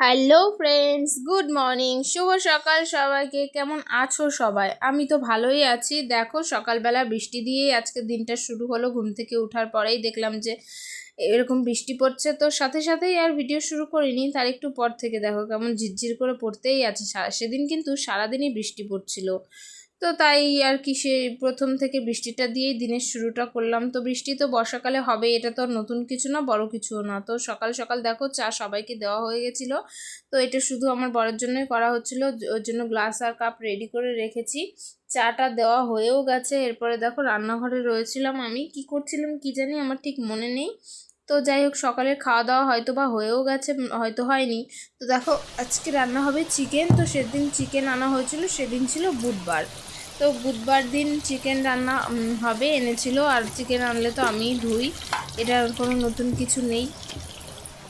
Hello friends, good morning, শুভ সকাল সবাইকে। কেমন আছো সবাই? আমি তো ভালোই আছি। দেখো, সকালবেলা বৃষ্টি দিয়েই আজকে দিনটা শুরু হলো। ঘুম থেকে ওঠার পরেই দেখলাম যে এরকম বৃষ্টি পড়ছে, তো সাথে সাথেই আর ভিডিও শুরু করিনি। তার একটু পর থেকে দেখো কেমন ঝিরঝির করে পড়তেই আছে। সেদিন কিন্তু সারাদিনই বৃষ্টি পড়ছিল, তো তাই আর কি সে প্রথম থেকে বৃষ্টিটা দিয়েই দিনের শুরুটা করলাম। তো বৃষ্টি তো বর্ষাকালে হবে, এটা তো আর নতুন কিছু না, বড় কিছুও না। তো সকাল সকাল দেখো চা সবাইকে দেওয়া হয়ে গেছিলো। তো এটা শুধু আমার বরের জন্যই করা হচ্ছিলো, ওর জন্য গ্লাস আর কাপ রেডি করে রেখেছি। চাটা দেওয়া হয়েও গেছে। এরপরে দেখো রান্নাঘরে রয়েছিলাম, আমি কি করছিলাম কি জানি, আমার ঠিক মনে নেই। তো যাই হোক, সকালের খাওয়া দাওয়া হয়তো বা হয়েও গেছে, হয়তো হয়নি। তো দেখো আজকে রান্না হবে চিকেন। তো সেদিন চিকেন আনা হয়েছিল, সেদিন ছিল বুধবার। তো বুধবার দিন চিকেন রান্না হবে এনেছিল। আর চিকেন আনলে তো আমিই ধুই, এটা কোনো নতুন কিছু নেই।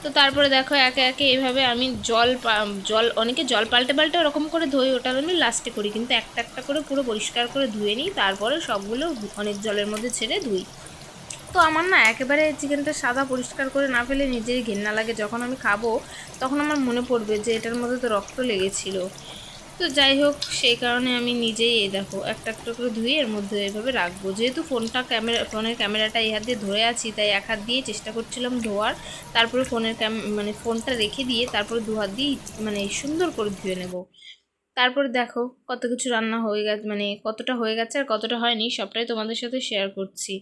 তো তারপরে দেখো একে একে এইভাবে আমি জল অনেকে জল পাল্টে পাল্টে ওরকম করে ধুই, ওটা আমি লাস্টে করি, কিন্তু একটা একটা করে পুরো পরিষ্কার করে ধুয়ে নিই, তারপরে সবগুলো অনেক জলের মধ্যে ছেড়ে ধুই। তো আমার না একেবারে চিকেনটা সাদা পরিষ্কার করে না ফেলে নিজেরই ঘেন্না লাগে। যখন আমি খাবো তখন আমার মনে পড়বে যে এটার মধ্যে তো রক্ত লেগেছিল। তো যাই হোক, সেই কারণে আমি নিজেই এই দেখো একটা একটা করে ধুয়ে এর মধ্যে এভাবে রাখবো। যেহেতু ফোনের ক্যামেরাটা এই হাত দিয়ে ধরে আছি, তাই এক হাত দিয়ে চেষ্টা করছিলাম ধোয়ার। তারপরে ফোনটা রেখে দিয়ে তারপরে দু হাত দিয়ে মানে সুন্দর করে ধুয়ে নেব। তারপরে দেখো কত কিছু রান্না হয়ে গেছে, মানে কতটা হয়ে গেছে আর কতটা হয়নি সবটাই তোমাদের সাথে শেয়ার করছি।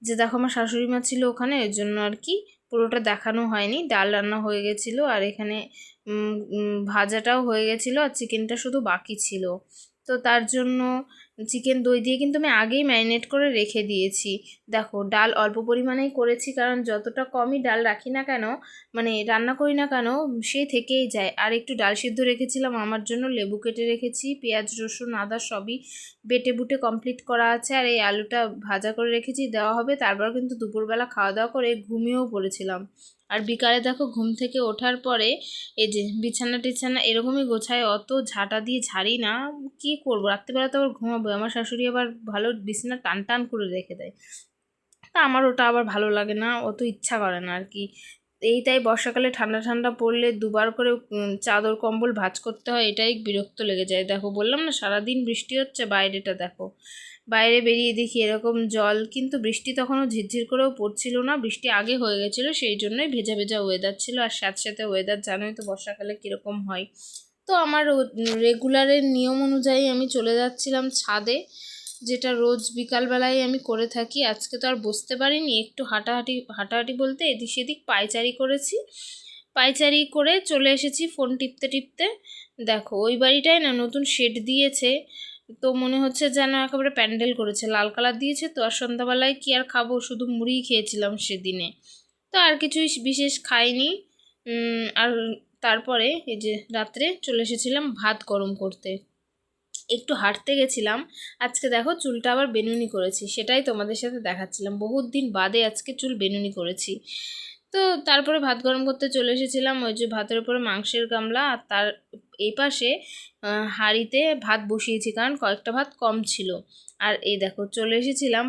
যে দেখো আমার শাশুড়ি মা ছিল ওখানে, এর জন্য আর কি পুরোটা দেখানো হয়নি। ডাল রান্না হয়ে গেছিলো, আর এখানে ভাজাটাও হয়ে গেছিলো, আর চিকেনটা শুধু বাকি ছিল। তো তার জন্য চিকেন দই দিয়ে কিন্তু আমি আগেই ম্যারিনেট করে রেখে দিয়েছি। দেখো ডাল অল্প পরিমাণেই করেছি, কারণ যতটা কমই ডাল রাখি না কেন, মানে রান্না করি না কেন, সে থেকেই যায়। আর একটু ডাল সিদ্ধ রেখেছিলাম আমার জন্য, লেবু কেটে রেখেছি, পেঁয়াজ রসুন আদা সবই বেটে বুটে কমপ্লিট করা আছে। আর এই আলুটা ভাজা করে রেখেছি, দেওয়া হবে। তারপর কিন্তু দুপুরবেলা খাওয়া দাওয়া করে ঘুমিয়েও পড়েছিলাম। আর বিকালে দেখো ঘুম থেকে ওঠার পরে এই যে বিছানা টিছানা এরকমই গোছায়, অত ঝাঁটা দিয়ে ঝাড়ি না। কি করবো, রাত্রিবেলা তো আবার ঘুমাবো, আমার শাশুড়ি আবার ভালো বিছানা টান টান করে রেখে দেয়। তা আমার ওটা আবার ভালো লাগে না, অত ইচ্ছা করে না আর কি। তাই বর্ষাকালে ঠান্ডা ঠান্ডা পড়লে দুবার করে চাদর কম্বল ভাঁজ করতে হয়, এটাই বিরক্ত লেগে যায়। দেখো বললাম না সারাদিন বৃষ্টি হচ্ছে, বাইরেটা দেখো, বাইরে বেরিয়ে দেখি এরকম জল, কিন্তু বৃষ্টি তখনও ঝিরঝির করেও পড়ছিল না, বৃষ্টি আগে হয়ে গেছিলো, সেই জন্যই ভেজা ভেজা ওয়েদার ছিল। আর সাথে সাথে ওয়েদার জানোই তো বর্ষাকালে কীরকম হয়। তো আমার রেগুলারের নিয়ম অনুযায়ী আমি চলে যাচ্ছিলাম ছাদে, যেটা রোজ বিকালবেলায় আমি করে থাকি। আজকে তো আর বসতে পারিনি, একটু হাঁটাহাঁটি হাঁটাহাঁটি বলতে এদিক সেদিক পায়চারি করেছি। পায়চারি করে চলে এসেছি ফোন টিপতে টিপতে। দেখো ওই বাড়িটায় না নতুন শেড দিয়েছে, তো মনে হচ্ছে যেন একেবারে প্যান্ডেল করেছে, লাল কালার দিয়েছে। তো আর সন্ধ্যাবেলায় কি আর খাবো, শুধু মুড়িই খেয়েছিলাম সেদিনে। তো আর কিছুই বিশেষ খাইনি। আর তারপরে এই যে রাত্রে চলে এসেছিলাম ভাত গরম করতে। একটু হাঁটতে গেছিলাম। আজকে দেখো চুলটা আবার বেনুনি করেছি, সেটাই তোমাদের সাথে দেখাচ্ছিলাম। বহুত দিন বাদে আজকে চুল বেনুনি করেছি। তো তারপরে ভাত গরম করতে চলে এসেছিলাম। ওই যে ভাতের উপরে মাংসের গামলা, আর তার এই পাশে হাঁড়িতে ভাত বসিয়েছি, কারণ কয়েকটা ভাত কম ছিল। আর এই দেখো চলে এসেছিলাম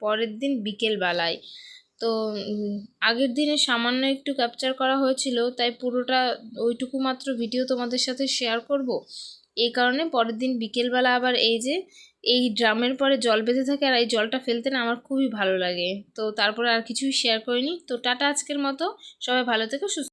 পরের দিন বিকেলবেলায়। তো আগের দিনে সামান্য একটু ক্যাপচার করা হয়েছিল, তাই পুরোটা ওইটুকু মাত্র ভিডিও তোমাদের সাথে শেয়ার করব। এই কারণে পরের দিন বিকেলবেলা আবার এই যে এই ড্রামের পরে জল বেঁধে থাকে, আর এই জলটা ফেলতে না আমার খুবই ভালো লাগে। তো তারপরে আর কিছুই শেয়ার করিনি। তো টাটা আজকের মতো, সবাই ভালো থেকো, সুস্থ।